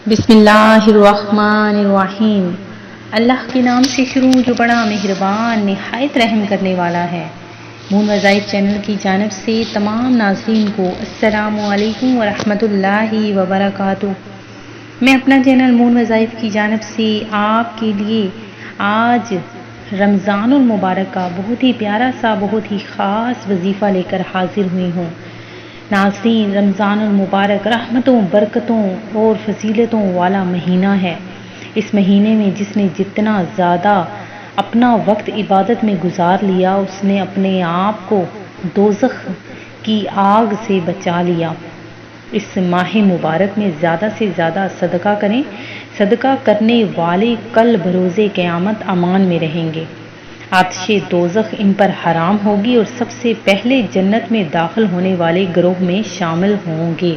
بسم اللہ الرحمن الرحیم۔ اللہ کے نام سے شروع جو بڑا مہربان نہایت رحم کرنے والا ہے۔ مون وظائف چینل کی جانب سے تمام ناظرین کو السلام علیکم ورحمۃ اللہ وبرکاتہ۔ میں اپنا چینل مون وظائف کی جانب سے آپ کے لیے آج رمضان المبارک کا بہت ہی پیارا سا بہت ہی خاص وظیفہ لے کر حاضر ہوئی ہوں۔ ناظرین، رمضان المبارک رحمتوں، برکتوں اور فضیلتوں والا مہینہ ہے۔ اس مہینے میں جس نے جتنا زیادہ اپنا وقت عبادت میں گزار لیا، اس نے اپنے آپ کو دوزخ کی آگ سے بچا لیا۔ اس ماہ مبارک میں زیادہ سے زیادہ صدقہ کریں۔ صدقہ کرنے والے کل بروز قیامت امان میں رہیں گے۔ آتش دوزخ ان پر حرام ہوگی اور سب سے پہلے جنت میں داخل ہونے والے گروہ میں شامل ہوں گے۔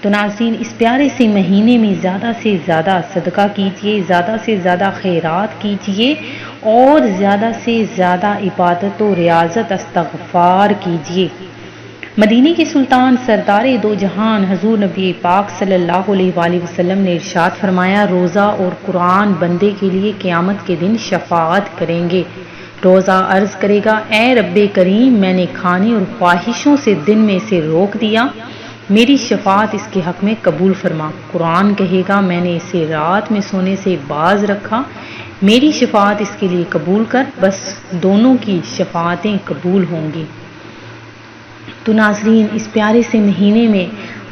تو ناظرین، اس پیارے سے مہینے میں زیادہ سے زیادہ صدقہ کیجیے، زیادہ سے زیادہ خیرات کیجیے اور زیادہ سے زیادہ عبادت و ریاضت استغفار کیجیے۔ مدینے کے سلطان سردار دو جہان حضور نبی پاک صلی اللہ علیہ وآلہ وسلم نے ارشاد فرمایا، روزہ اور قرآن بندے کے لیے قیامت کے دن شفاعت کریں گے۔ روزہ عرض کرے گا، اے رب کریم، میں نے کھانے اور خواہشوں سے دن میں سے روک دیا، میری شفاعت اس کے حق میں قبول فرما۔ قرآن کہے گا، میں نے اسے رات میں سونے سے باز رکھا، میری شفاعت اس کے لیے قبول کر۔ بس دونوں کی شفاعتیں قبول ہوں گی۔ تو ناظرین، اس پیارے سے مہینے میں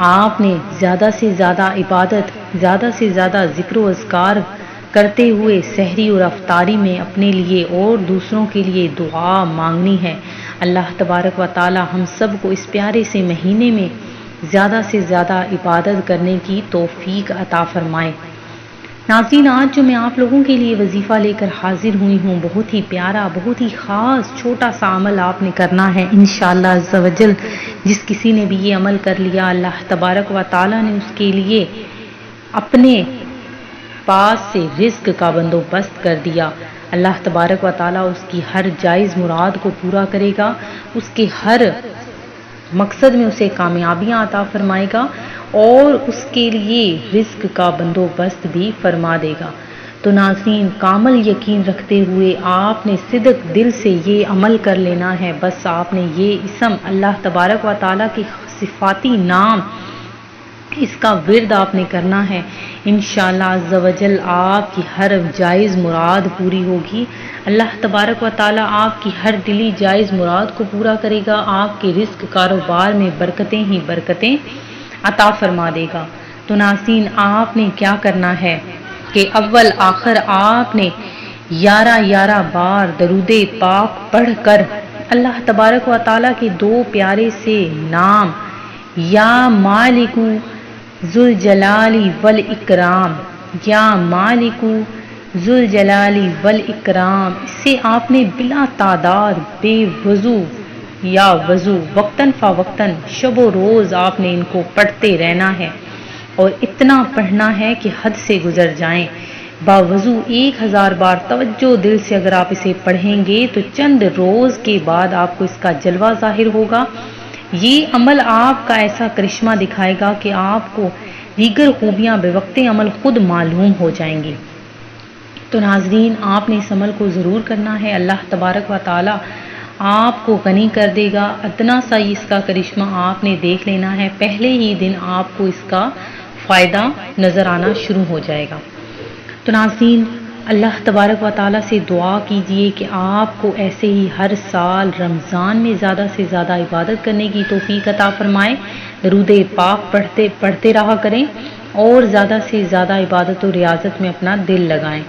آپ نے زیادہ سے زیادہ عبادت، زیادہ سے زیادہ ذکر و اذکار کرتے ہوئے سحری اور افطاری میں اپنے لیے اور دوسروں کے لیے دعا مانگنی ہے۔ اللہ تبارک و تعالی ہم سب کو اس پیارے سے مہینے میں زیادہ سے زیادہ عبادت کرنے کی توفیق عطا فرمائے۔ ناظرین، آج جو میں آپ لوگوں کے لیے وظیفہ لے کر حاضر ہوئی ہوں، بہت ہی پیارا، بہت ہی خاص چھوٹا سا عمل آپ نے کرنا ہے انشاءاللہ عز و جل۔ جس کسی نے بھی یہ عمل کر لیا، اللہ تبارک و تعالی نے اس کے لیے اپنے پاس سے رزق کا بندوبست کر دیا۔ اللہ تبارک و تعالی اس کی ہر جائز مراد کو پورا کرے گا، اس کے ہر مقصد میں اسے کامیابیاں عطا فرمائے گا اور اس کے لیے رزق کا بندوبست بھی فرما دے گا۔ تو ناظرین، کامل یقین رکھتے ہوئے آپ نے صدق دل سے یہ عمل کر لینا ہے۔ بس آپ نے یہ اسم اللہ تبارک و تعالی کے صفاتی نام، اس کا ورد آپ نے کرنا ہے۔ انشاءاللہ عز و جل آپ کی ہر جائز مراد پوری ہوگی۔ اللہ تبارک و تعالی آپ کی ہر دلی جائز مراد کو پورا کرے گا، آپ کے رزق کاروبار میں برکتیں ہی برکتیں عطا فرما دے گا۔ تو ناظرین، آپ نے کیا کرنا ہے کہ اول آخر آپ نے 11 بار درود پاک پڑھ کر اللہ تبارک و تعالی کے دو پیارے سے نام یا مالک ذوالجلال والاکرام، یا مالک ذوالجلال والاکرام، اس سے آپ نے بلا تعداد بے وضو یا وضو وقتاً فوقتاً شب و روز آپ نے ان کو پڑھتے رہنا ہے اور اتنا پڑھنا ہے کہ حد سے گزر جائیں۔ باوضو 1000 بار توجہ دل سے اگر آپ اسے پڑھیں گے تو چند روز کے بعد آپ کو اس کا جلوہ ظاہر ہوگا۔ یہ عمل آپ کا ایسا کرشمہ دکھائے گا کہ آپ کو دیگر خوبیاں بے وقت عمل خود معلوم ہو جائیں گی۔ تو ناظرین، آپ نے اس عمل کو ضرور کرنا ہے۔ اللہ تبارک و تعالی آپ کو غنی کر دے گا۔ ادنا سا اس کا کرشمہ آپ نے دیکھ لینا ہے، پہلے ہی دن آپ کو اس کا فائدہ نظر آنا شروع ہو جائے گا۔ تو ناظرین، اللہ تبارک و تعالی سے دعا کیجئے کہ آپ کو ایسے ہی ہر سال رمضان میں زیادہ سے زیادہ عبادت کرنے کی توفیق عطا فرمائے۔ درود پاک پڑھتے رہا کریں اور زیادہ سے زیادہ عبادت و ریاضت میں اپنا دل لگائیں۔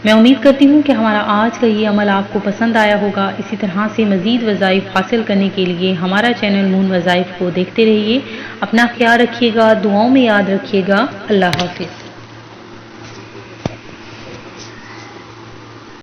میں امید کرتی ہوں کہ ہمارا آج کا یہ عمل آپ کو پسند آیا ہوگا۔ اسی طرح سے مزید وظائف حاصل کرنے کے لیے ہمارا چینل مون وظائف کو دیکھتے رہیے۔ اپنا خیال رکھیے گا، دعاؤں میں یاد رکھیے گا۔ اللہ حافظ۔